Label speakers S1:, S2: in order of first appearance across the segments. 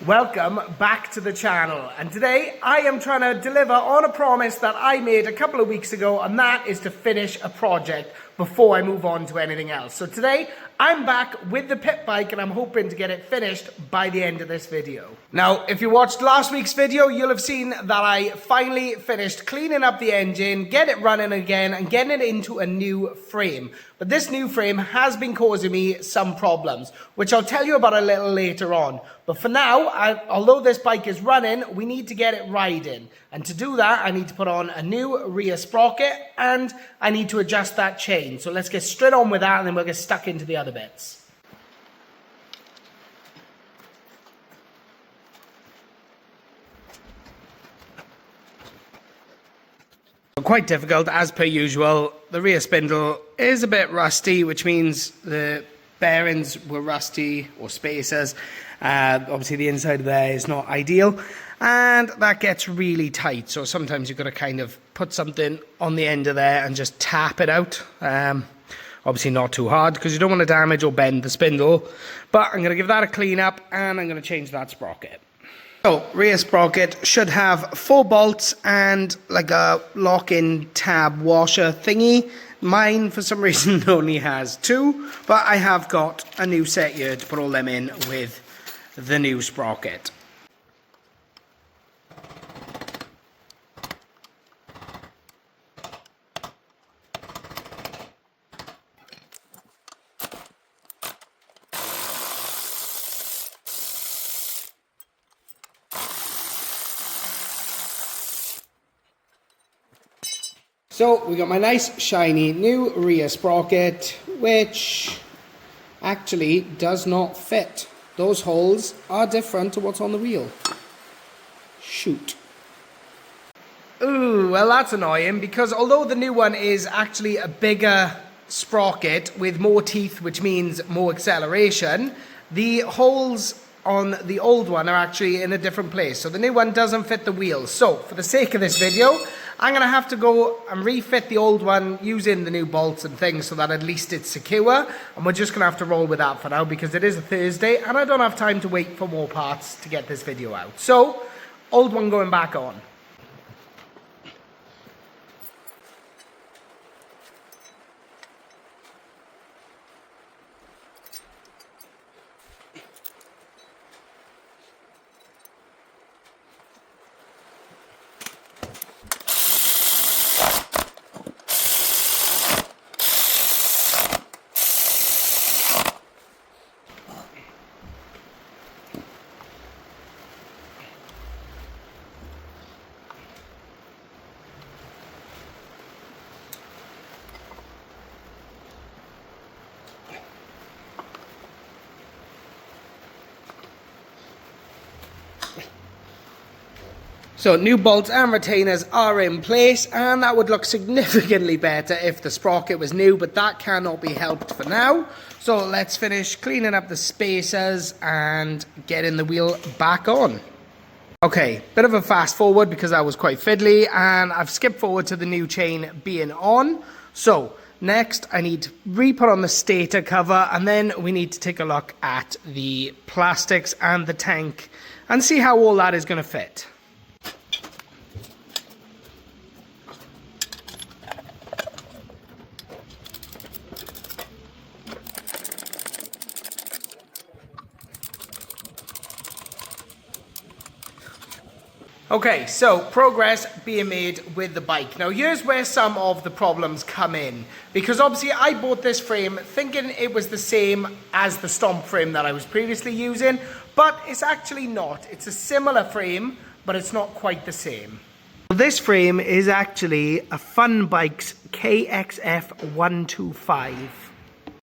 S1: Welcome back to the channel, and today I am trying to deliver on a promise that I made a couple of weeks ago, and that is to finish a project before I move on to anything else. So today I'm back with the pit bike and I'm hoping to get it finished by the end of this video. Now, if you watched last week's video, you'll have seen that I finally finished cleaning up the engine, get it running again and getting it into a new frame. But this new frame has been causing me some problems, which I'll tell you about a little later on. But for now, although this bike is running, we need to get it riding. And to do that, I need to put on a new rear sprocket and I need to adjust that chain. So let's get straight on with that and then we'll get stuck into the other bits. Quite difficult as per usual. The rear spindle is a bit rusty, which means the bearings were rusty, or spacers. Obviously the inside of there is not ideal and that gets really tight, so sometimes you've got to kind of put something on the end of there and just tap it out. Obviously not too hard because you don't want to damage or bend the spindle, but I'm going to give that a clean up and I'm going to change that sprocket. So, rear sprocket should have 4 bolts and like a lock-in tab washer thingy. Mine, for some reason, only has 2, but I have got a new set here to put all them in with the new sprocket. So we got my nice shiny new rear sprocket, which actually does not fit. Those holes are different to what's on the wheel. Shoot. Ooh, well that's annoying because although the new one is actually a bigger sprocket with more teeth, which means more acceleration, the holes on the old one are actually in a different place. So the new one doesn't fit the wheel. So for the sake of this video, I'm going to have to go and refit the old one using the new bolts and things so that at least it's secure. And we're just going to have to roll with that for now because it is a Thursday and I don't have time to wait for more parts to get this video out. So, old one going back on. So new bolts and retainers are in place and that would look significantly better if the sprocket was new, but that cannot be helped for now. So let's finish cleaning up the spacers and getting the wheel back on. Okay, bit of a fast forward because that was quite fiddly and I've skipped forward to the new chain being on. So next I need to re-put on the stator cover and then we need to take a look at the plastics and the tank and see how all that is going to fit. Okay, so progress being made with the bike. Now here's where some of the problems come in. Because obviously I bought this frame thinking it was the same as the stomp frame that I was previously using, but it's actually not. It's a similar frame, but it's not quite the same. This frame is actually a Fun Bikes KXF 125.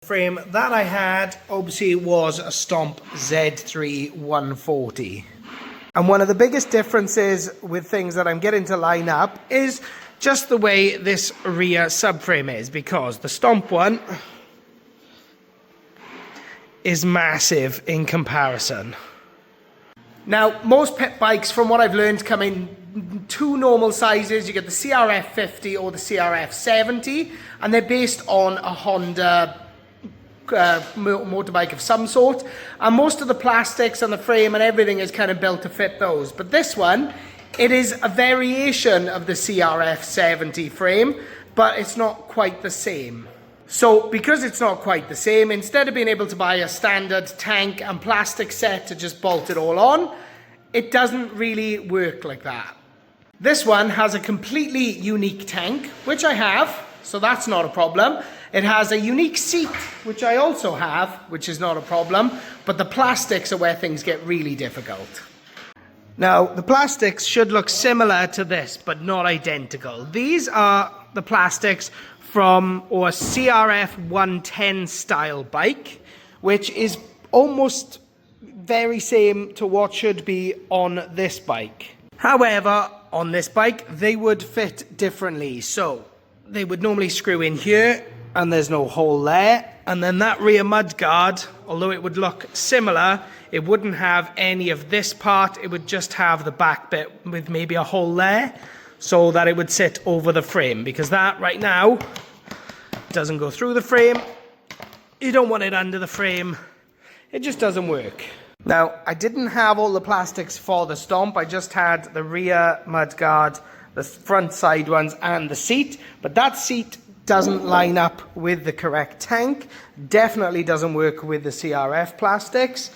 S1: Frame that I had obviously was a Stomp Z3 140. And one of the biggest differences with things that I'm getting to line up is just the way this rear subframe is, because the Stomp one is massive in comparison. Now, most pit bikes, from what I've learned, come in 2 normal sizes. You get the CRF 50 or the CRF 70, and they're based on a Honda motorbike of some sort, and most of the plastics and the frame and everything is kind of built to fit those. But this one, it is a variation of the CRF 70 frame, but it's not quite the same. So because it's not quite the same, instead of being able to buy a standard tank and plastic set to just bolt it all on, it doesn't really work like that. This one has a completely unique tank, which I have, so that's not a problem. It has a unique seat, which I also have, which is not a problem, but the plastics are where things get really difficult. Now, the plastics should look similar to this, but not identical. These are the plastics from a CRF 110 style bike, which is almost very same to what should be on this bike. However, on this bike, they would fit differently. So they would normally screw in here, and there's no hole there. And then that rear mudguard, although it would look similar, it wouldn't have any of this part. It would just have the back bit with maybe a hole there, so that it would sit over the frame, because that right now doesn't go through the frame. You don't want it under the frame. It just doesn't work. Now, I didn't have all the plastics for the stomp. I just had the rear mudguard, the front side ones, and the seat. But that seat doesn't line up with the correct tank. Definitely doesn't work with the CRF plastics.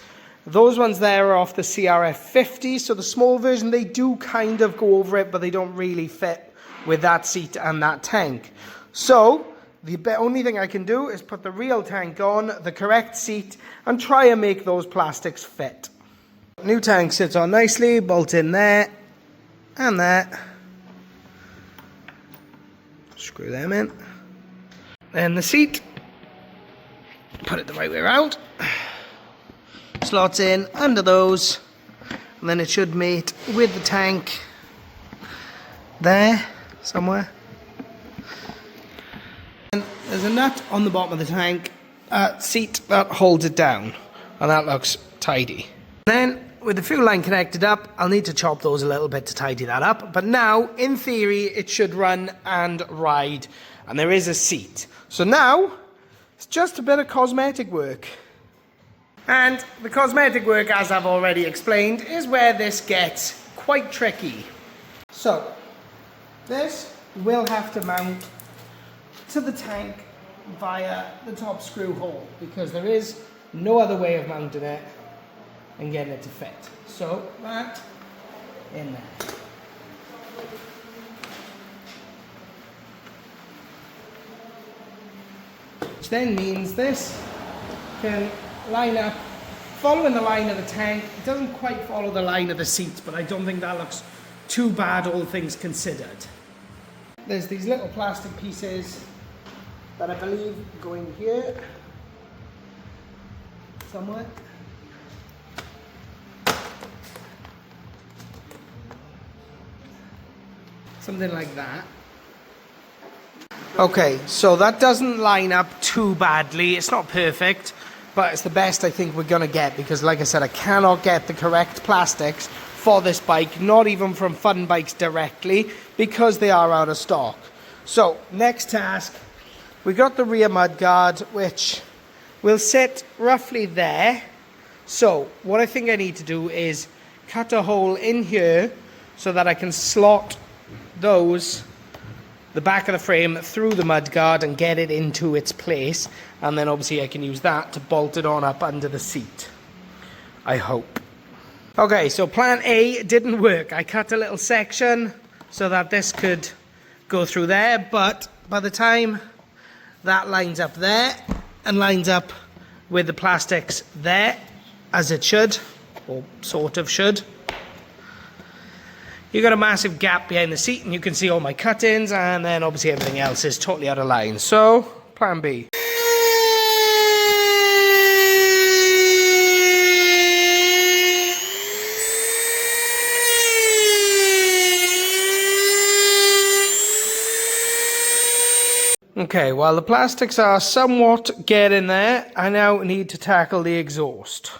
S1: Those ones there are off the CRF 50, so the small version, they do kind of go over it, but they don't really fit with that seat and that tank. So the only thing I can do is put the real tank on, the correct seat, and try and make those plastics fit. New tank sits on nicely, bolt in there and there. Screw them in. Then the seat, put it the right way around. Slots in under those, and then it should mate with the tank there somewhere. And there's a nut on the bottom of the tank seat that holds it down, and that looks tidy. Then with the fuel line connected up, I'll need to chop those a little bit to tidy that up, but now in theory it should run and ride, and there is a seat. So now it's just a bit of cosmetic work. And the cosmetic work, as I've already explained, is where this gets quite tricky. So this will have to mount to the tank via the top screw hole, because there is no other way of mounting it and getting it to fit. So that in there. Which then means this can line up following the line of the tank. It doesn't quite follow the line of the seats, but I don't think that looks too bad, all things considered. There's these little plastic pieces that I believe go in here somewhere. Something like that. Okay, so that doesn't line up too badly. It's not perfect, but it's the best I think we're gonna get, because like I said, I cannot get the correct plastics for this bike, not even from Fun Bikes directly, because they are out of stock. So next task, we got the rear mudguard, which will sit roughly there. So what I think I need to do is cut a hole in here so that I can slot those, the back of the frame, through the mudguard and get it into its place, and then obviously I can use that to bolt it on up under the seat, I hope. Okay, so plan A didn't work. I cut a little section so that this could go through there, but by the time that lines up there and lines up with the plastics there, as it should, or sort of should, you got a massive gap behind the seat, and you can see all my cut-ins, and then obviously everything else is totally out of line. So plan B. Okay, while the plastics are somewhat getting there, I now need to tackle the exhaust.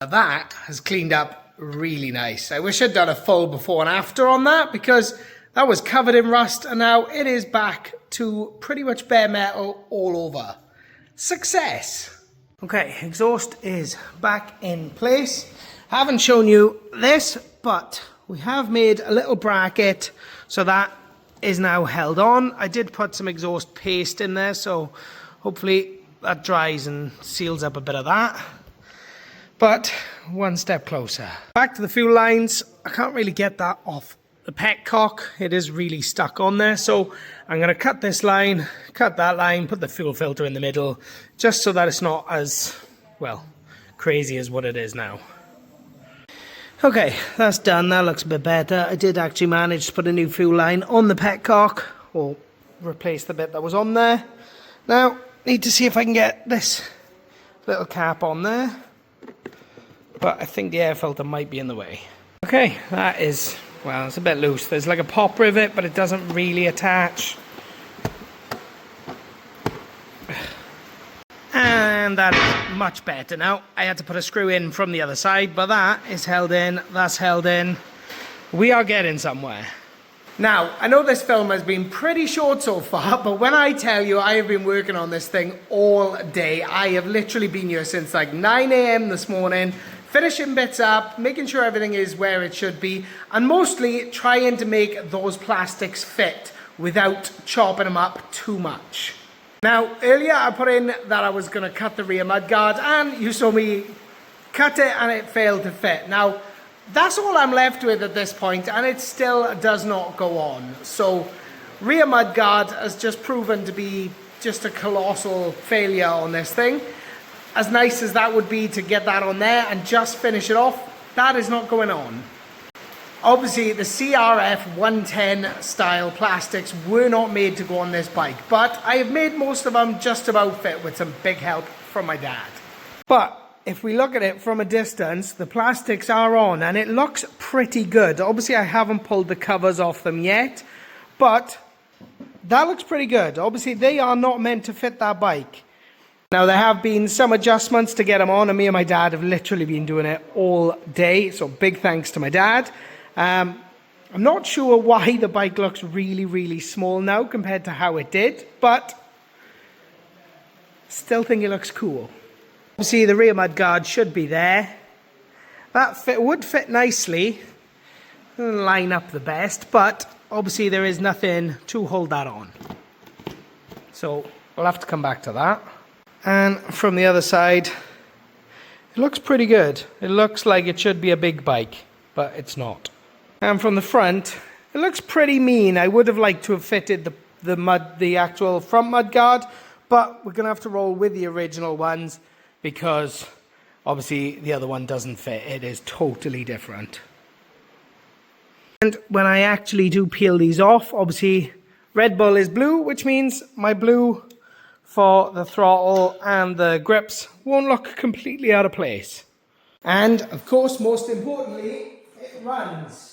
S1: That has cleaned up really nice. I wish I'd done a full before and after on that, because that was covered in rust and now it is back to pretty much bare metal all over. Success! Okay, exhaust is back in place. I haven't shown you this, but we have made a little bracket so that is now held on. I did put some exhaust paste in there, so hopefully that dries and seals up a bit of that. But one step closer. Back to the fuel lines. I can't really get that off the petcock. It is really stuck on there, so I'm going to cut this line, cut that line, put the fuel filter in the middle, just so that it's not as, well, crazy as what it is now. Okay, that's done. That looks a bit better. I did actually manage to put a new fuel line on the petcock, or replace the bit that was on there. Now, need to see if I can get this little cap on there, but I think the air filter might be in the way. Okay, that is, well, it's a bit loose. There's like a pop rivet, but it doesn't really attach. And that is much better now. I had to put a screw in from the other side, but that is held in, that's held in. We are getting somewhere. Now, I know this film has been pretty short so far, but when I tell you I have been working on this thing all day, I have literally been here since like 9 AM this morning, finishing bits up, making sure everything is where it should be, and mostly trying to make those plastics fit without chopping them up too much. Now, earlier I put in that I was going to cut the rear mudguard, and you saw me cut it and it failed to fit. Now, that's all I'm left with at this point, and it still does not go on. So, rear mudguard has just proven to be just a colossal failure on this thing. As nice as that would be to get that on there and just finish it off, that is not going on. Obviously, the CRF 110 style plastics were not made to go on this bike, but I have made most of them just about fit with some big help from my dad. But if we look at it from a distance, the plastics are on and it looks pretty good. Obviously, I haven't pulled the covers off them yet, but that looks pretty good. Obviously, they are not meant to fit that bike. Now, there have been some adjustments to get them on, and me and my dad have literally been doing it all day, so big thanks to my dad. I'm not sure why the bike looks really, really small now compared to how it did, but still think it looks cool. Obviously, the rear mudguard should be there. That would fit nicely, doesn't line up the best, but obviously there is nothing to hold that on. So we'll have to come back to that. And from the other side, it looks pretty good. It looks like it should be a big bike, but it's not. And from the front, it looks pretty mean. I would have liked to have fitted the actual front mudguard, but we're going to have to roll with the original ones because obviously the other one doesn't fit. It is totally different. And when I actually do peel these off, obviously Red Bull is blue, which means my blue for the throttle and the grips won't look completely out of place. And of course, most importantly, it runs.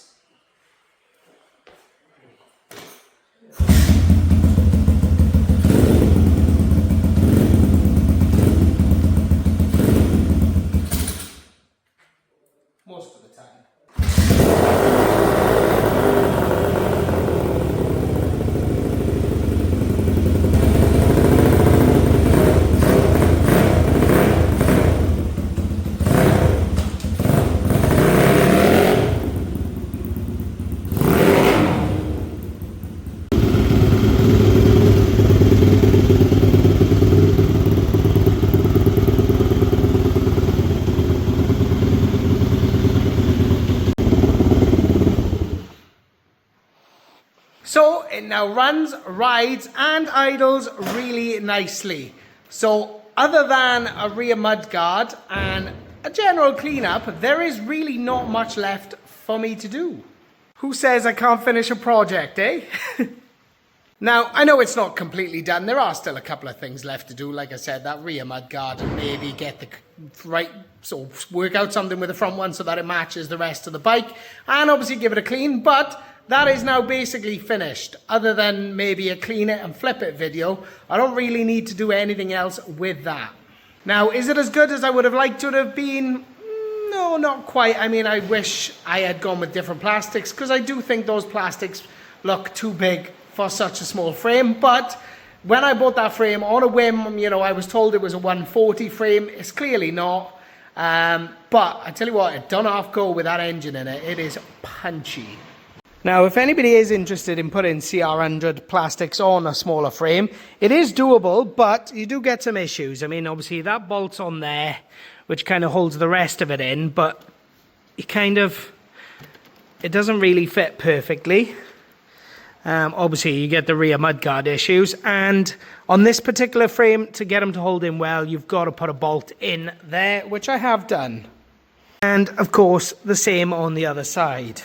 S1: Most of the time. So it now runs, rides and idles really nicely. So other than a rear mudguard and a general cleanup, there is really not much left for me to do. Who says I can't finish a project, eh? Now, I know it's not completely done. There are still a couple of things left to do. Like I said, that rear mudguard and maybe get the right, so work out something with the front one so that it matches the rest of the bike. And obviously give it a clean, but that is now basically finished. Other than maybe a clean it and flip it video, I don't really need to do anything else with that. Now, is it as good as I would have liked to have been? No, not quite. I mean, I wish I had gone with different plastics because I do think those plastics look too big for such a small frame. But when I bought that frame on a whim, you know, I was told it was a 140 frame. It's clearly not. But I tell you what, it done half go with that engine in it. It is punchy. Now, if anybody is interested in putting CR100 plastics on a smaller frame, it is doable, but you do get some issues. I mean, obviously that bolt's on there, which kind of holds the rest of it in, but it doesn't really fit perfectly. Obviously, you get the rear mudguard issues, and on this particular frame, to get them to hold in well, you've got to put a bolt in there, which I have done. And, of course, the same on the other side.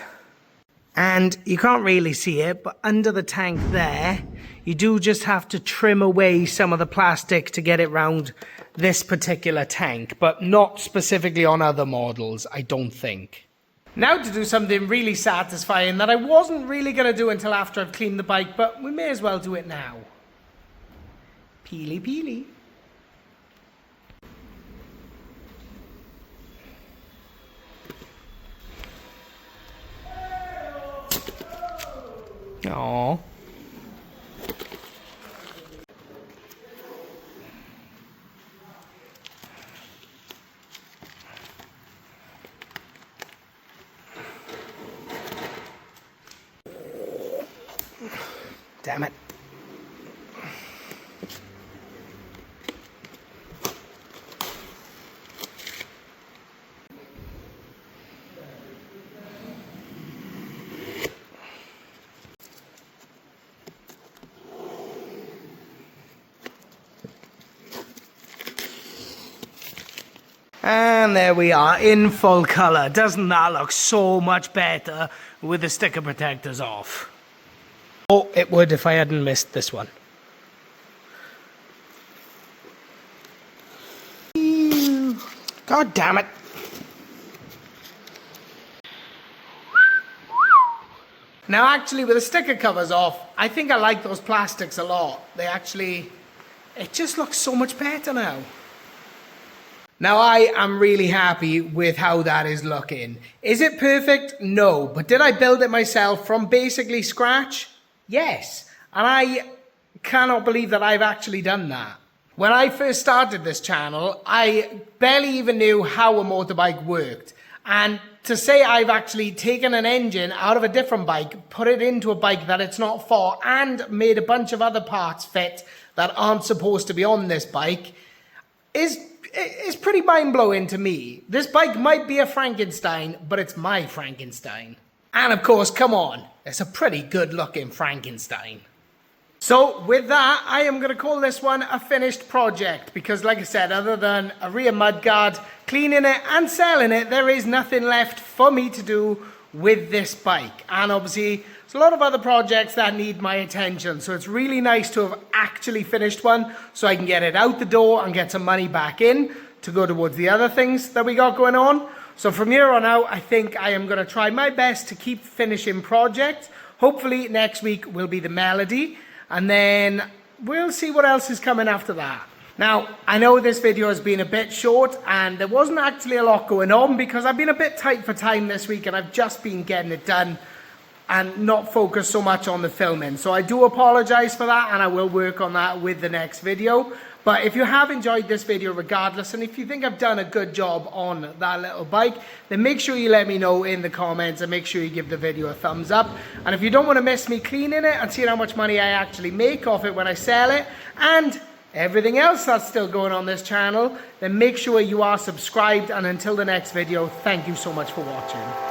S1: And you can't really see it, but under the tank there, you do just have to trim away some of the plastic to get it round this particular tank, but not specifically on other models, I don't think. Now to do something really satisfying that I wasn't really going to do until after I've cleaned the bike, but we may as well do it now. Peely peely. Aww. Damn it. And there we are, in full colour. Doesn't that look so much better with the sticker protectors off? Oh, it would if I hadn't missed this one. God damn it. Now actually, with the sticker covers off, I think I like those plastics a lot. It just looks so much better now. Now, I am really happy with how that is looking. Is it perfect? No. But did I build it myself from basically scratch? Yes. And I cannot believe that I've actually done that. When I first started this channel, I barely even knew how a motorbike worked. And to say I've actually taken an engine out of a different bike, put it into a bike that it's not for, and made a bunch of other parts fit that aren't supposed to be on this bike is pretty mind-blowing to me. This bike might be a Frankenstein, but it's my Frankenstein. And of course, come on, it's a pretty good-looking Frankenstein. So with that, I am going to call this one a finished project because, like I said, other than a rear mudguard, cleaning it and selling it, there is nothing left for me to do with this bike. And obviously, there's a lot of other projects that need my attention. So it's really nice to have actually finished one so I can get it out the door and get some money back in to go towards the other things that we got going on. So from here on out, I think I am going to try my best to keep finishing projects. Hopefully next week will be the Melody. And then we'll see what else is coming after that. Now, I know this video has been a bit short and there wasn't actually a lot going on because I've been a bit tight for time this week and I've just been getting it done and not focused so much on the filming. So I do apologize for that and I will work on that with the next video. But if you have enjoyed this video regardless, and if you think I've done a good job on that little bike, then make sure you let me know in the comments and make sure you give the video a thumbs up. And if you don't want to miss me cleaning it and seeing how much money I actually make off it when I sell it, and everything else that's still going on this channel, then make sure you are subscribed. And until the next video, thank you so much for watching.